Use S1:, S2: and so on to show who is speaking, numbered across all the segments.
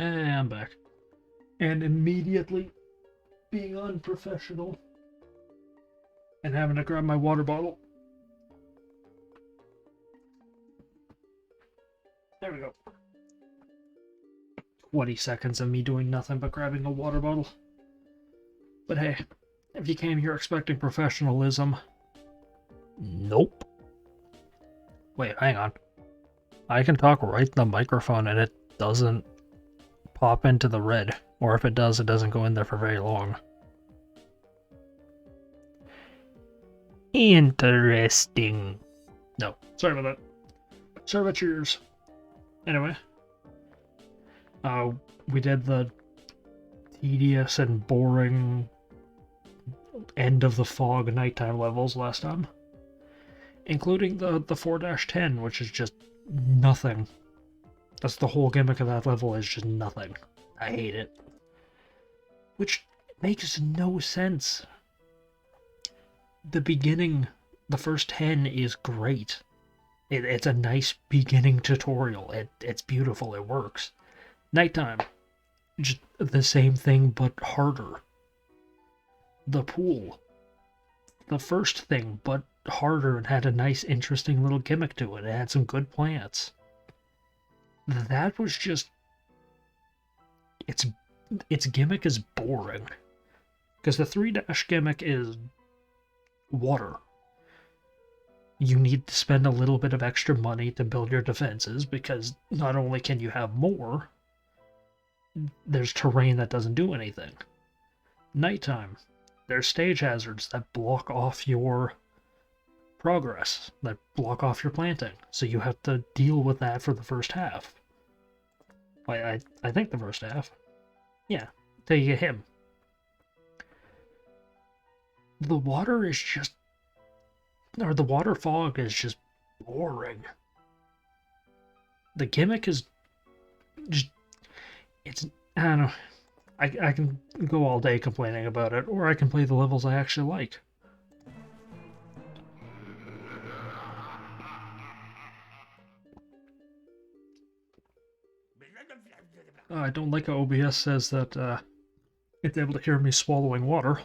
S1: Hey, I'm back. And immediately being unprofessional and having to grab my water bottle. There we go. 20 seconds of me doing nothing but grabbing a water bottle. But hey, if you came here expecting professionalism, nope. Wait, hang on. I can talk right in the microphone and it doesn't pop into the red. Or if it does, it doesn't go in there for very long. Interesting. No, sorry about that. Sorry about your ears. Anyway, we did the tedious and boring end of the fog nighttime levels last time, including the 4-10, which is just nothing. That's the whole gimmick of that level, is just nothing. I hate it. Which makes no sense. The beginning, the first 10 is great. It's a nice beginning tutorial. It's beautiful, it works. Nighttime, just the same thing but harder. The pool, the first thing but harder, and had a nice interesting little gimmick to it. It had some good plants. That was just... Its gimmick is boring. Because the 3- gimmick is water. You need to spend a little bit of extra money to build your defenses, because not only can you have more, there's terrain that doesn't do anything. Nighttime, there's stage hazards that block off your progress, that block off your planting, so you have to deal with that for the first half. I think the first half. Yeah, till you get him. The water is just... or the water fog is just boring. The gimmick is just... it's... I don't know. I can go all day complaining about it, or I can play the levels I actually like. I don't like how OBS says that it's able to hear me swallowing water.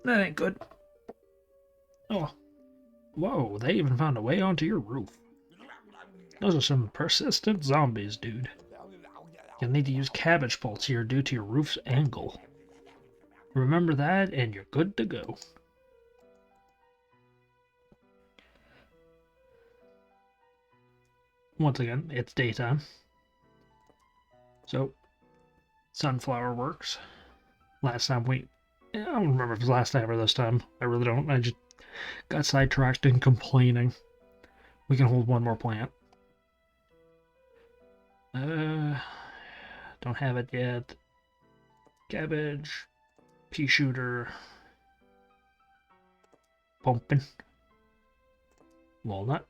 S1: That ain't good. Oh. Whoa, they even found a way onto your roof. Those are some persistent zombies, dude. You'll need to use cabbage pulse here due to your roof's angle. Remember that, and you're good to go. Once again, it's daytime. So, sunflower works. Last time I don't remember if it was last time or this time. I really don't. I just got sidetracked in complaining. We can hold one more plant. Don't have it yet. Cabbage. Pea shooter. Pumpkin. Walnut.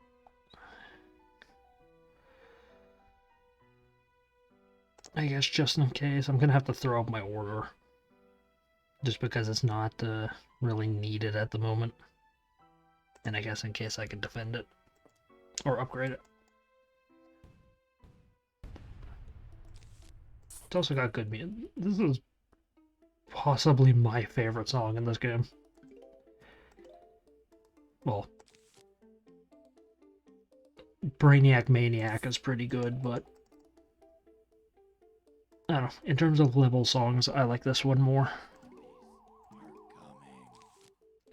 S1: I guess just in case, I'm gonna have to throw up my order. Just because it's not really needed at the moment. And I guess in case I can defend it. Or upgrade it. It's also got good music. This is possibly my favorite song in this game. Well, Brainiac Maniac is pretty good, but I don't know. In terms of level songs, I like this one more.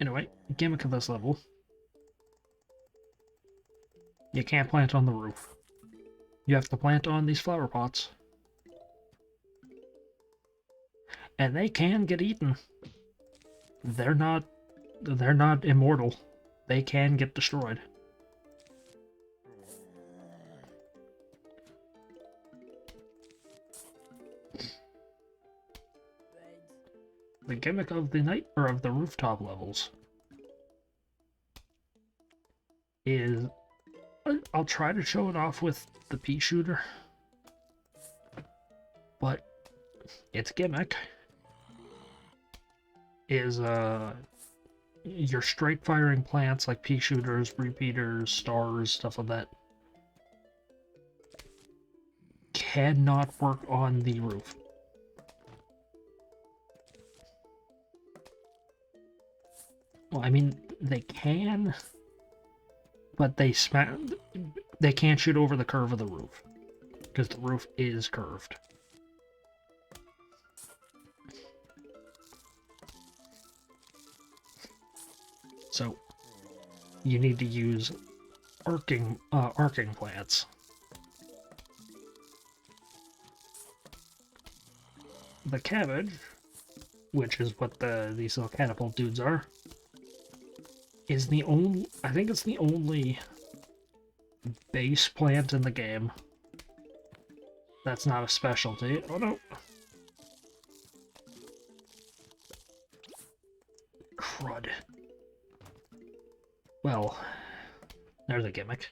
S1: Anyway, gimmick of this level. You can't plant on the roof. You have to plant on these flower pots. And they can get eaten. They're not immortal. They can get destroyed. The gimmick of the night or of the rooftop levels is I'll try to show it off with the pea shooter, but its gimmick is your straight firing plants like pea shooters, repeaters, stars, stuff like that cannot work on the roof. Well, I mean, they can, but they can't shoot over the curve of the roof, because the roof is curved. So, you need to use arcing plants. The cabbage, which is what these little catapult dudes are, is the only, I think it's the only base plant in the game that's not a specialty. Oh no. Crud. Well, there's a gimmick.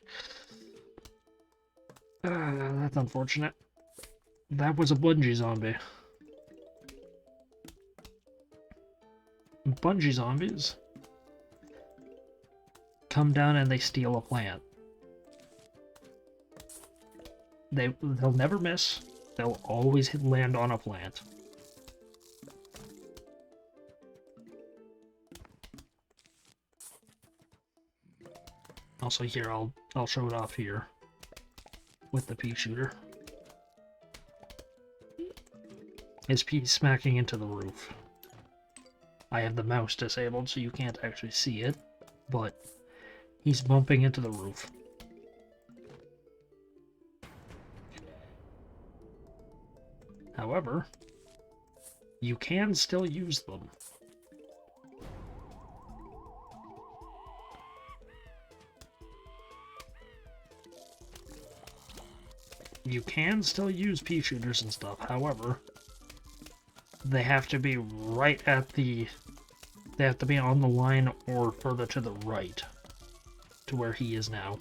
S1: That's unfortunate. That was a bungee zombie. Bungee zombies come down and they steal a plant. They'll never miss. They'll always land on a plant. Also here, I'll show it off here with the pea shooter. His pea's smacking into the roof. I have the mouse disabled so you can't actually see it, but he's bumping into the roof. However, you can still use them. You can still use pea shooters and stuff, however, they have to be right at the... They have to be on the line or further to the right to where he is now.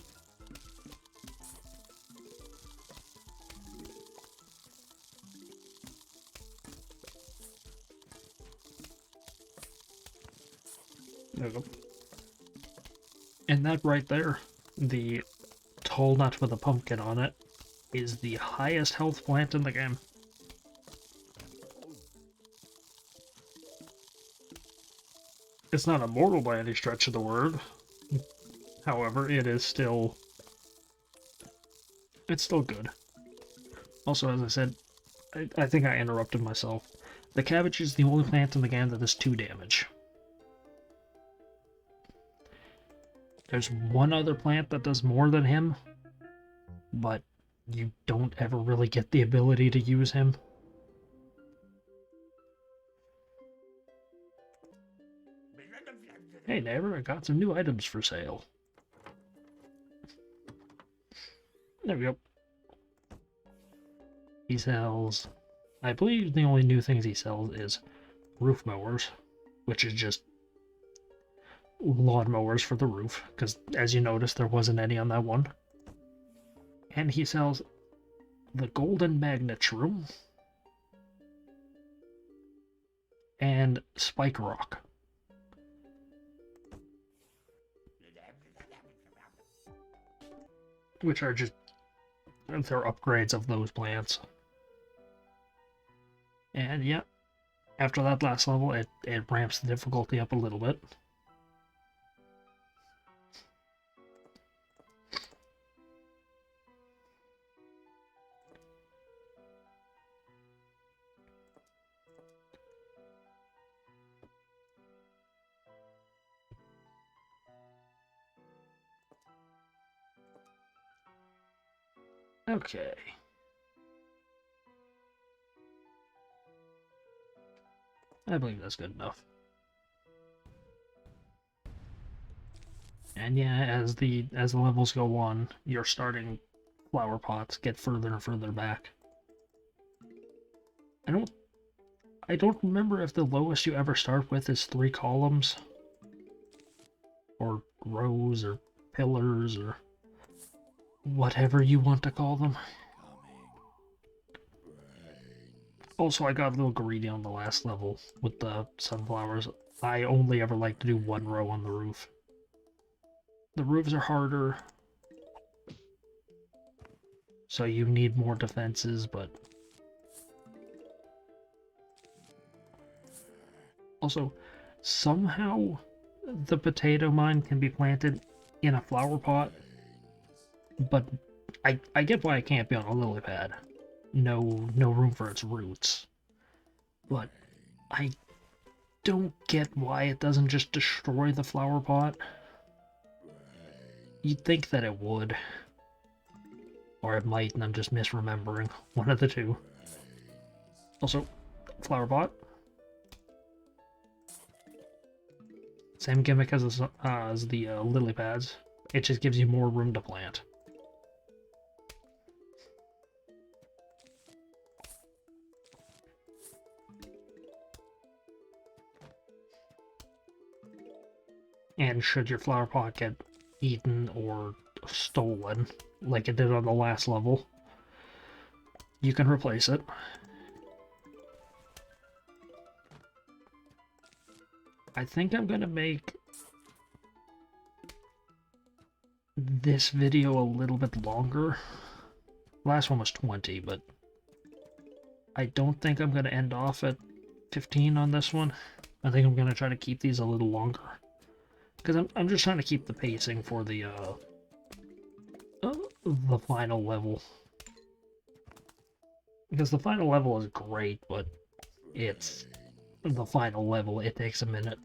S1: There we go. And that right there, the tall nut with a pumpkin on it, is the highest health plant in the game. It's not immortal by any stretch of the word. However, it is still... It's still good. Also, as I said, I think I interrupted myself. The cabbage is the only plant in the game that does 2 damage. There's one other plant that does more than him, but you don't ever really get the ability to use him. Hey neighbor, I got some new items for sale. There we go. He sells... I believe the only new things he sells is roof mowers, which is just lawn mowers for the roof, because as you noticed, there wasn't any on that one. And he sells the golden magnet shroom and spike rock. Which are just, they're upgrades of those plants. And yeah, after that last level, it ramps the difficulty up a little bit. Okay. I believe that's good enough. And yeah, as the levels go on, your starting flower pots get further and further back. I don't remember if the lowest you ever start with is 3 columns, or rows, or pillars, or whatever you want to call them. Also, I got a little greedy on the last level with the sunflowers. I only ever like to do 1 row on the roof. The roofs are harder, so you need more defenses, but also somehow the potato mine can be planted in a flower pot, but I get why it can't be on a lily pad. No room for its roots. But I don't get why it doesn't just destroy the flower pot. You'd think that it would. Or it might, and I'm just misremembering. One of the two. Also, flower pot. Same gimmick as the lily pads. It just gives you more room to plant. And should your flower pot get eaten or stolen, like it did on the last level, you can replace it. I think I'm gonna make this video a little bit longer. Last one was 20, but I don't think I'm gonna end off at 15 on this one. I think I'm gonna try to keep these a little longer. Because I'm just trying to keep the pacing for the final level. Because the final level is great, but it's the final level. It takes a minute.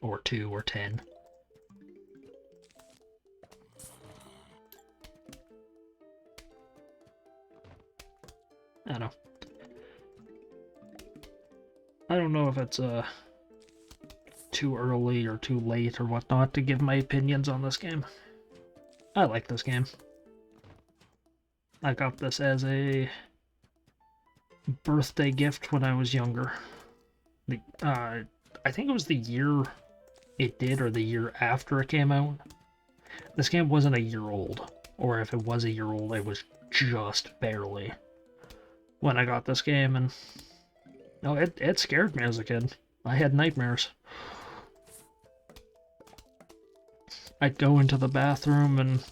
S1: Or 2 or 10. I don't know. I don't know if it's too early or too late or whatnot to give my opinions on this game. I like this game. I got this as a birthday gift when I was younger. I think it was the year it did or the year after it came out. This game wasn't a year old, or if it was a year old, it was just barely when I got this game, and no, it scared me as a kid. I had nightmares. I'd go into the bathroom and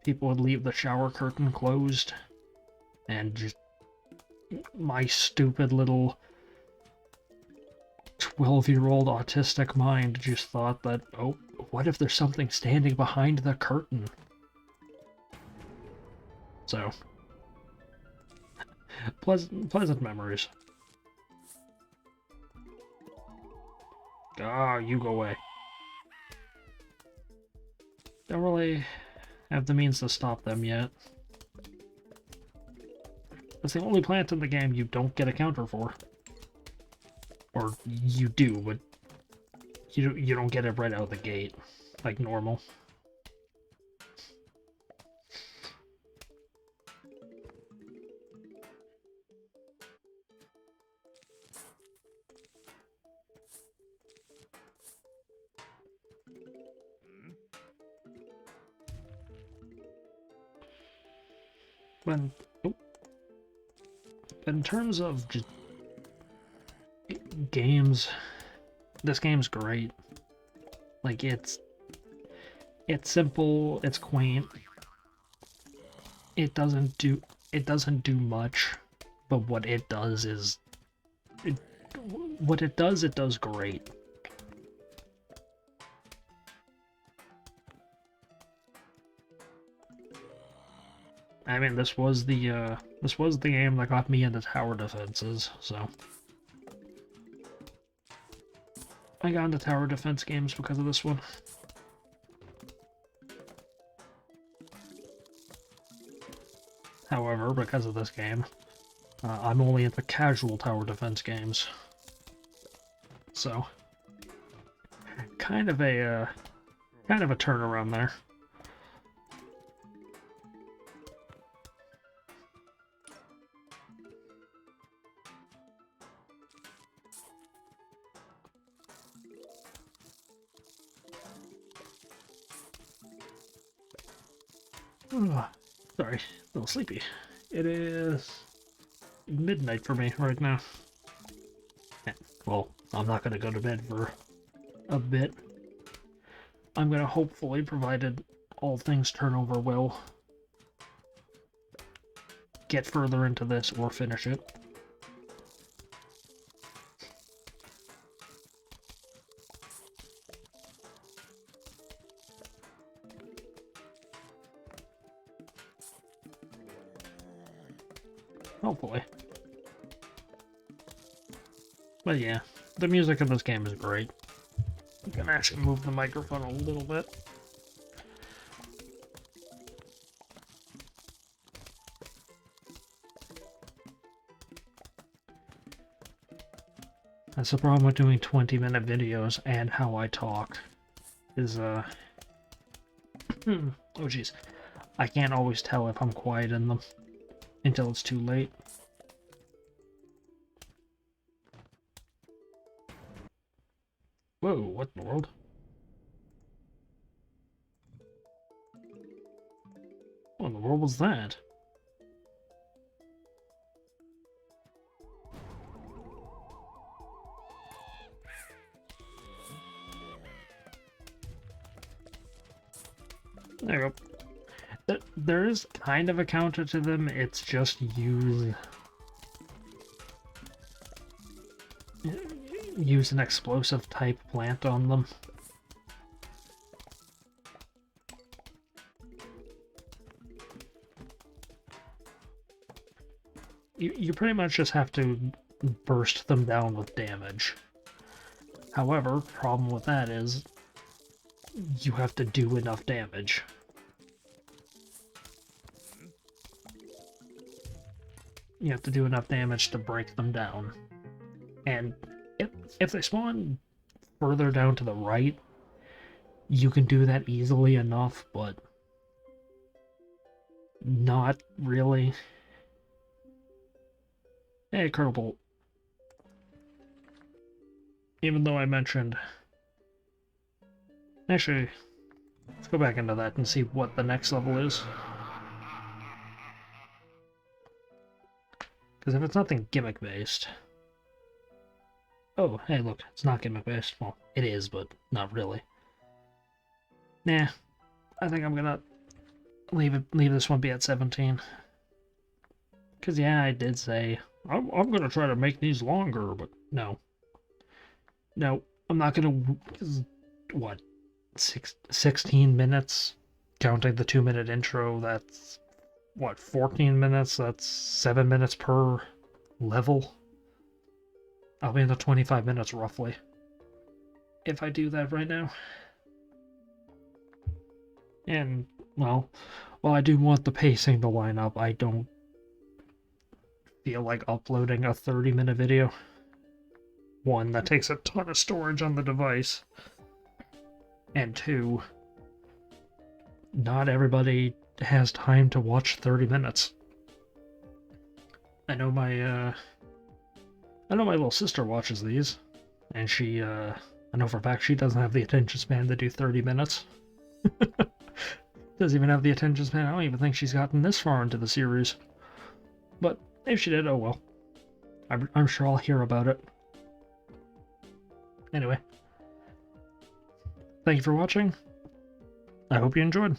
S1: people would leave the shower curtain closed, and just my stupid little 12-year-old autistic mind just thought that, oh, what if there's something standing behind the curtain? So, pleasant memories. Ah, you go away. Don't really have the means to stop them yet. That's the only plant in the game you don't get a counter for. Or you do, but you don't get it right out of the gate, like normal. But in terms of just games, this game's great. Like, it's simple, it's quaint. It doesn't do much, but what it does is it does great. I mean, this was the game that got me into tower defenses, so I got into tower defense games because of this one. However, because of this game, I'm only into casual tower defense games. So, kind of a turnaround there. Sorry, a little sleepy. It is midnight for me right now. Well, I'm not going to go to bed for a bit. I'm going to hopefully, provided all things turnover, will get further into this or finish it. Hopefully. But yeah, the music in this game is great. I'm gonna actually move the microphone a little bit. That's the problem with doing 20-minute videos and how I talk. Is, oh jeez. I can't always tell if I'm quiet in them until it's too late. Whoa, what in the world? What in the world was that? There you go. There is kind of a counter to them, it's just use an explosive type plant on them. You pretty much just have to burst them down with damage. However, problem with that is you have to do enough damage. You have to do enough damage to break them down. And if they spawn further down to the right, you can do that easily enough, but not really. Hey, Kerbal. Even though I mentioned... Actually, let's go back into that and see what the next level is. Because if it's nothing gimmick-based... Oh, hey, look, it's not gimmick-based. Well, it is, but not really. Nah, I think I'm gonna leave this one be at 17. Because, yeah, I did say, I'm gonna try to make these longer, but no. No, I'm not gonna... What? 16 minutes? Counting the 2-minute intro, that's... What, 14 minutes? That's 7 minutes per level? I'll be in the 25 minutes, roughly. If I do that right now. And, well, while I do want the pacing to line up, I don't feel like uploading a 30-minute video. One, that takes a ton of storage on the device. And two, not everybody has time to watch 30 minutes. I know my little sister watches these, and she, I know for a fact she doesn't have the attention span to do 30 minutes. Doesn't even have the attention span. I don't even think she's gotten this far into the series. But if she did, oh well. I'm sure I'll hear about it. Anyway. Thank you for watching. I hope you enjoyed.